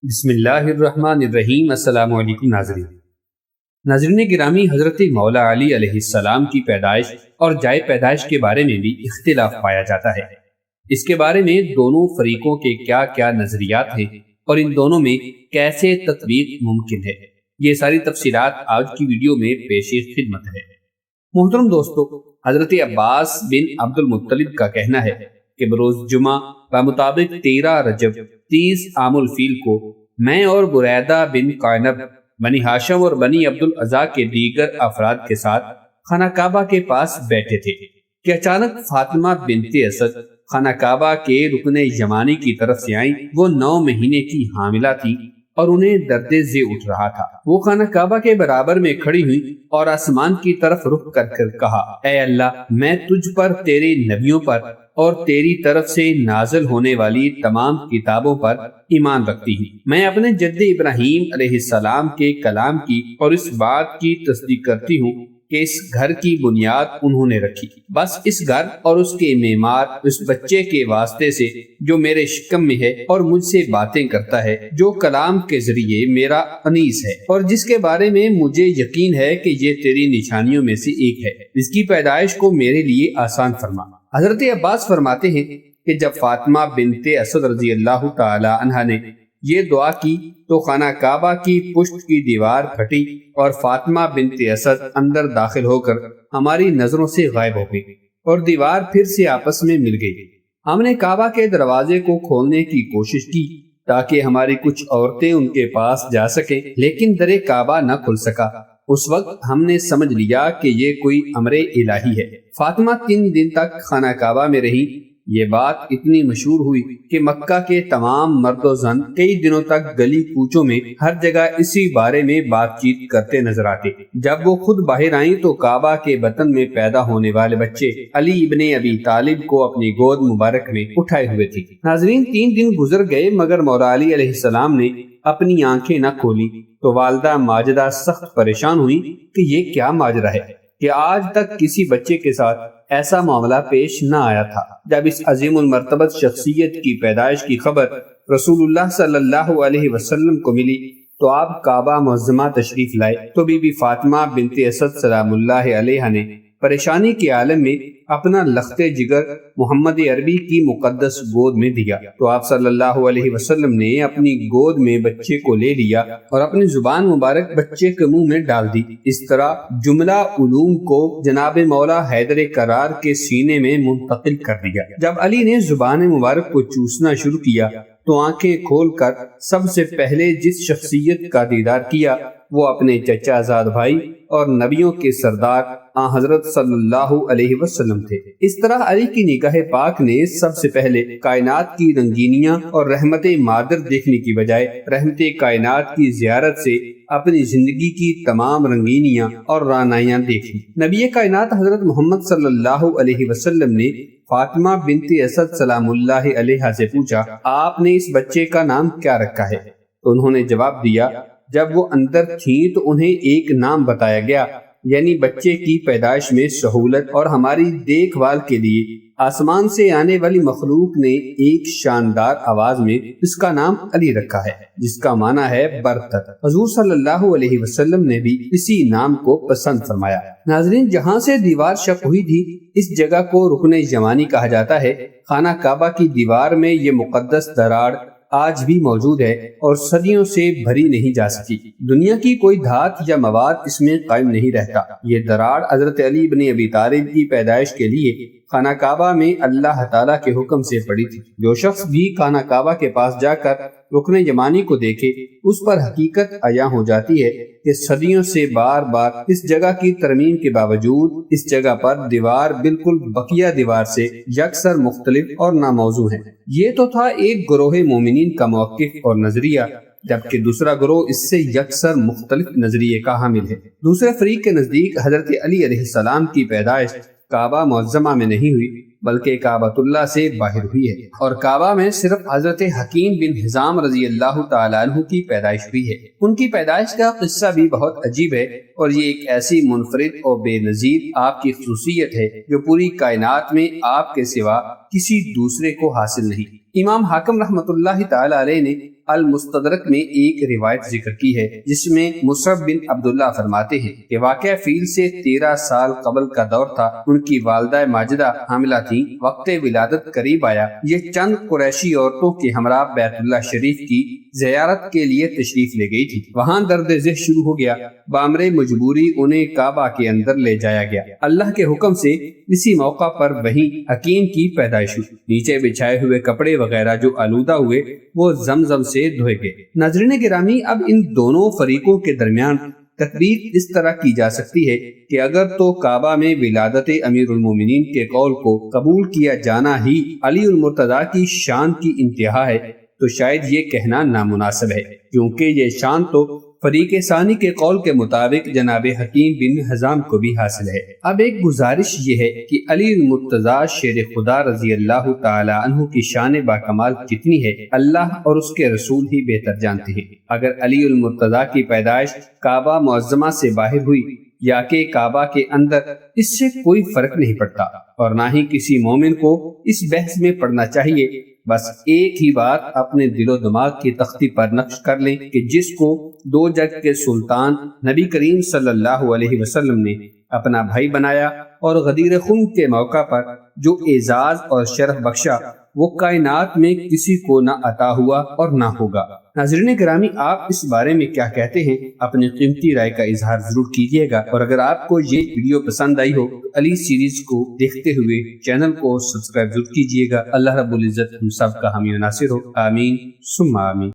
بسم اللہ الرحمن الرحیم۔ السلام علیکم ناظرین گرامی، حضرت مولا علی علیہ السلام کی پیدائش اور جائے پیدائش کے بارے میں بھی اختلاف پایا جاتا ہے۔ اس کے بارے میں دونوں فریقوں کے کیا کیا نظریات ہیں اور ان دونوں میں کیسے تطبیق ممکن ہے، یہ ساری تفصیلات آج کی ویڈیو میں پیش خدمت ہے۔ محترم دوستو، حضرت عباس بن عبد المطلب کا کہنا ہے کہ بروز جمعہ بمطابق 13 رجب 30 عام الفیل کو میں اور بریدہ بن قعنب بنی ہاشم اور بنی عبد العزا کے دیگر افراد کے ساتھ خانہ کعبہ کے پاس بیٹھے تھے کہ اچانک فاطمہ بنت اسد خانہ کعبہ کے رکن یمانی کی طرف سے آئیں۔ وہ 9 مہینے کی حاملہ تھی اور انہیں درد ذی اٹھ رہا تھا۔ وہ خانہ کعبہ کے برابر میں کھڑی ہوئی اور آسمان کی طرف رخ کر کہا، اے اللہ، میں تجھ پر، تیرے نبیوں پر اور تیری طرف سے نازل ہونے والی تمام کتابوں پر ایمان رکھتی ہوں۔ میں اپنے جد ابراہیم علیہ السلام کے کلام کی اور اس بات کی تصدیق کرتی ہوں کہ اس گھر کی بنیاد انہوں نے رکھی، بس اس گھر اور اس کے معمار اس بچے کے واسطے سے جو میرے شکم میں ہے اور مجھ سے باتیں کرتا ہے، جو کلام کے ذریعے میرا انیس ہے اور جس کے بارے میں مجھے یقین ہے کہ یہ تیری نشانیوں میں سے ایک ہے، اس کی پیدائش کو میرے لیے آسان فرما۔ حضرت عباس فرماتے ہیں کہ جب فاطمہ بنت اسد رضی اللہ تعالی عنہا نے یہ دعا کی تو خانہ کعبہ کی پشت کی دیوار پھٹی اور فاطمہ بنت اسد اندر داخل ہو کر ہماری نظروں سے غائب ہو گئی اور دیوار پھر سے آپس میں مل گئی۔ ہم نے کعبہ کے دروازے کو کھولنے کی کوشش کی تاکہ ہماری کچھ عورتیں ان کے پاس جا سکیں، لیکن در کعبہ نہ کھل سکا۔ اس وقت ہم نے سمجھ لیا کہ یہ کوئی امر الہی ہے۔ فاطمہ 3 دن تک خانہ کعبہ میں رہی۔ یہ بات اتنی مشہور ہوئی کہ مکہ کے تمام مرد و زن کئی دنوں تک گلی کوچوں میں ہر جگہ اسی بارے میں بات چیت کرتے نظر آتے۔ جب وہ خود باہر آئیں تو کعبہ کے بطن میں پیدا ہونے والے بچے علی ابن ابی طالب کو اپنی گود مبارک میں اٹھائے ہوئے تھی۔ ناظرین، 3 دن گزر گئے مگر مولا علی علیہ السلام نے اپنی آنکھیں نہ کھولی تو والدہ ماجدہ سخت پریشان ہوئی کہ یہ کیا ماجرا ہے کہ آج تک کسی بچے کے ساتھ ایسا معاملہ پیش نہ آیا تھا۔ جب اس عظیم المرتبت شخصیت کی پیدائش کی خبر رسول اللہ صلی اللہ علیہ وسلم کو ملی تو آپ کعبہ معظمہ تشریف لائے تو بی بی فاطمہ بنت اسد سلام اللہ علیہا نے پریشانی کے عالم میں اپنا لخت جگر محمد عربی کی مقدس گود میں دیا تو آپ صلی اللہ علیہ وسلم نے اپنی گود میں بچے کو لے لیا اور اپنی زبان مبارک بچے کے منہ میں ڈال دی۔ اس طرح جملہ علوم کو جناب مولا حیدر کرار کے سینے میں منتقل کر دیا۔ جب علی نے زبان مبارک کو چوسنا شروع کیا تو آنکھیں کھول کر سب سے پہلے جس شخصیت کا دیدار کیا وہ اپنے چچا زاد بھائی اور نبیوں کے سردار حضرت صلی اللہ علیہ وسلم تھے۔ اس طرح علی کی نگاہ پاک نے سب سے پہلے کائنات کی رنگینیاں اور رحمت مادر دیکھنے کی بجائے رحمت کائنات کی زیارت سے اپنی زندگی کی تمام رنگینیاں اور رعنائیاں دیکھی۔ نبی کائنات حضرت محمد صلی اللہ علیہ وسلم نے فاطمہ بنت اسد سلام اللہ علیہا سے پوچھا، آپ نے اس بچے کا نام کیا رکھا ہے؟ تو انہوں نے جواب دیا، جب وہ اندر تھیں تو انہیں ایک نام بتایا گیا، یعنی بچے کی پیدائش میں سہولت اور ہماری دیکھ بھال کے لیے آسمان سے آنے والی مخلوق نے ایک شاندار آواز میں اس کا نام علی رکھا ہے، جس کا معنی ہے برکت۔ حضور صلی اللہ علیہ وسلم نے بھی اسی نام کو پسند فرمایا۔ ناظرین، جہاں سے دیوار شق ہوئی تھی اس جگہ کو رکن یمانی کہا جاتا ہے۔ خانہ کعبہ کی دیوار میں یہ مقدس دراڑ آج بھی موجود ہے اور صدیوں سے بھری نہیں جا سکی۔ دنیا کی کوئی دھات یا مواد اس میں قائم نہیں رہتا۔ یہ دراڑ حضرت علی بن ابی طالب کی پیدائش کے لیے خانہ کعبہ میں اللہ تعالیٰ کے حکم سے پڑی تھی۔ جو شخص بھی خانہ کعبہ کے پاس جا کر رکن یمانی کو دیکھے اس پر حقیقت عیاں ہو جاتی ہے کہ صدیوں سے بار بار اس جگہ کی ترمیم کے باوجود اس جگہ پر دیوار بالکل بقیہ دیوار سے یکسر مختلف اور ناموزوں ہے۔ یہ تو تھا ایک گروہ مومنین کا موقف اور نظریہ، جبکہ دوسرا گروہ اس سے یکسر مختلف نظریے کا حامل ہے۔ دوسرے فریق کے نزدیک حضرت علی علیہ السلام کی پیدائش کعبہ معظمہ میں نہیں ہوئی بلکہ کعبۃ اللہ سے باہر ہوئی ہے، اور کعبہ میں صرف حضرت حکیم بن حزام رضی اللہ تعالیٰ عنہ کی پیدائش ہوئی ہے۔ ان کی پیدائش کا قصہ بھی بہت عجیب ہے اور یہ ایک ایسی منفرد اور بے نظیر آپ کی خصوصیت ہے جو پوری کائنات میں آپ کے سوا کسی دوسرے کو حاصل نہیں۔ امام حاکم رحمۃ اللہ تعالی علیہ نے المستدرک میں ایک روایت ذکر کی ہے جس میں مصعب بن عبداللہ فرماتے ہیں کہ واقعہ فیل سے 13 سال قبل کا دور تھا۔ ان کی والدہ ماجدہ حاملہ تھیں۔ وقت ولادت قریب آیا، یہ چند قریشی عورتوں کے ہمراہ بیت اللہ شریف کی زیارت کے لیے تشریف لے گئی تھی۔ وہاں درد ذہ شروع ہو گیا، بامر مجبوری انہیں کعبہ کے اندر لے جایا گیا۔ اللہ کے حکم سے اسی موقع پر وہی حکیم کی پیدائش ہوئی۔ نیچے بچھائے ہوئے کپڑے وغیرہ جو آلودہ ہوئے وہ زمزم سے دھوئے گئے۔ ناظرین گرامی، اب ان دونوں فریقوں کے درمیان تطبیق اس طرح کی جا سکتی ہے کہ اگر تو کعبہ میں ولادت امیر المومنین کے قول کو قبول کیا جانا ہی علی المرتضیٰ کی شان کی انتہا ہے تو شاید یہ کہنا نامناسب ہے، کیونکہ یہ شان تو فریق ثانی کے قول کے مطابق جناب حکیم بن حزام کو بھی حاصل ہے۔ اب ایک گزارش یہ ہے کہ علی المرتضیٰ شیر خدا رضی اللہ تعالی عنہ کی شان با کمال کتنی ہے اللہ اور اس کے رسول ہی بہتر جانتے ہیں۔ اگر علی المرتضیٰ کی پیدائش کعبہ معظمہ سے باہر ہوئی یا کہ کعبہ کے اندر، اس سے کوئی فرق نہیں پڑتا، اور نہ ہی کسی مومن کو اس بحث میں پڑنا چاہیے۔ بس ایک ہی بات اپنے دل و دماغ کی تختی پر نقش کر لیں کہ جس کو دو جگ کے سلطان نبی کریم صلی اللہ علیہ وسلم نے اپنا بھائی بنایا اور غدیر خون کے موقع پر جو اعزاز اور شرف بخشا وہ کائنات میں کسی کو نہ عطا ہوا اور نہ ہوگا۔ ناظرین گرامی، آپ اس بارے میں کیا کہتے ہیں؟ اپنی قیمتی رائے کا اظہار ضرور کیجیے گا، اور اگر آپ کو یہ ویڈیو پسند آئی ہو تو علی سیریز کو دیکھتے ہوئے چینل کو سبسکرائب ضرور کیجیے گا۔ اللہ رب العزت ہم سب کا حامی و ناصر ہو، آمین ثم آمین۔